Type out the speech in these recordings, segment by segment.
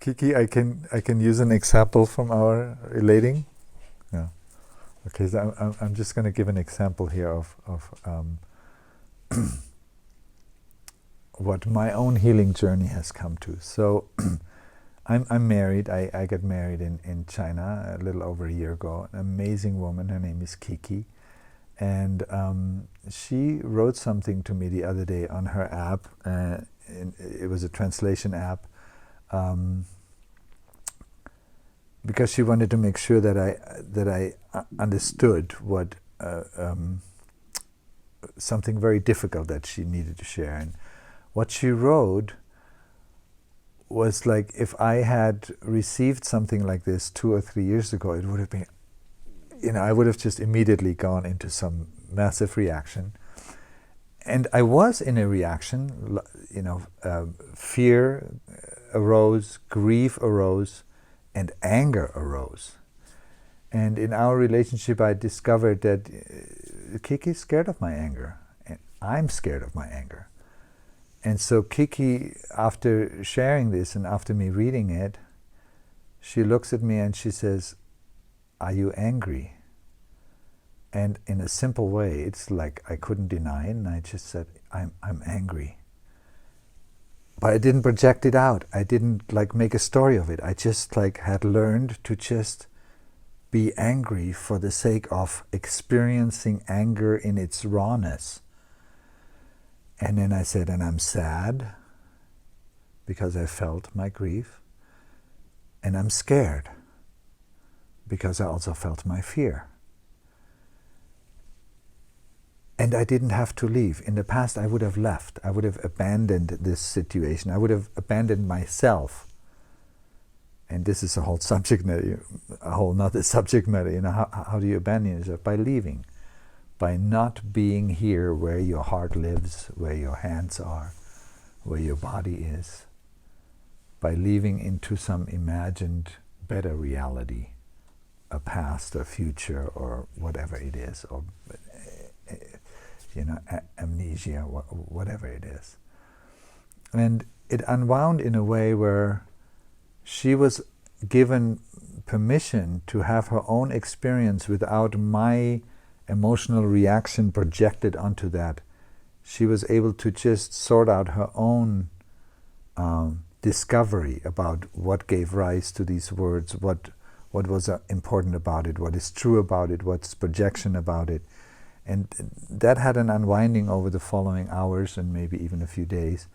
Kiki, I can use an example from our relating. Yeah. Okay, so I'm just going to give an example here of what my own healing journey has come to. So I'm married. I got married in China a little over a year ago. An amazing woman. Her name is Kiki. And she wrote something to me the other day on her app. It was a translation app. Because she wanted to make sure that I understood what something very difficult that she needed to share. And what she wrote was like, if I had received something like this 2 or 3 years ago, it would have been, I would have just immediately gone into some massive reaction. And I was in a reaction, fear arose, grief arose, and anger arose. And in our relationship, I discovered that Kiki's scared of my anger, and I'm scared of my anger. And so Kiki, after sharing this and after me reading it, she looks at me and she says, "Are you angry?" And in a simple way, it's like I couldn't deny it, and I just said, I'm angry. But I didn't project it out. I didn't make a story of it. I just had learned to just be angry for the sake of experiencing anger in its rawness. And then I said, and I'm sad because I felt my grief. And I'm scared because I also felt my fear. And I didn't have to leave. In the past, I would have left. I would have abandoned this situation. I would have abandoned myself. And this is a whole subject matter, a whole nother subject matter. How do you abandon yourself? By leaving. By not being here where your heart lives, where your hands are, where your body is. By leaving into some imagined better reality, a past, a future, or whatever it is, or amnesia, whatever it is. And it unwound in a way where she was given permission to have her own experience without my emotional reaction projected onto that. She was able to just sort out her own discovery about what gave rise to these words, what was important about it, what is true about it, what's projection about it. And that had an unwinding over the following hours and maybe even a few days.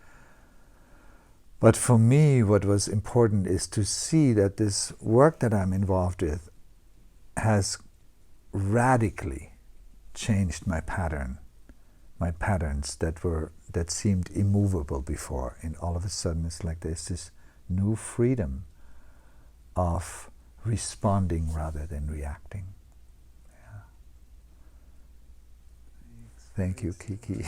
But for me, what was important is to see that this work that I'm involved with has radically changed my patterns that seemed immovable before. And all of a sudden, it's like there's this new freedom of responding rather than reacting. Thank you, Kiki.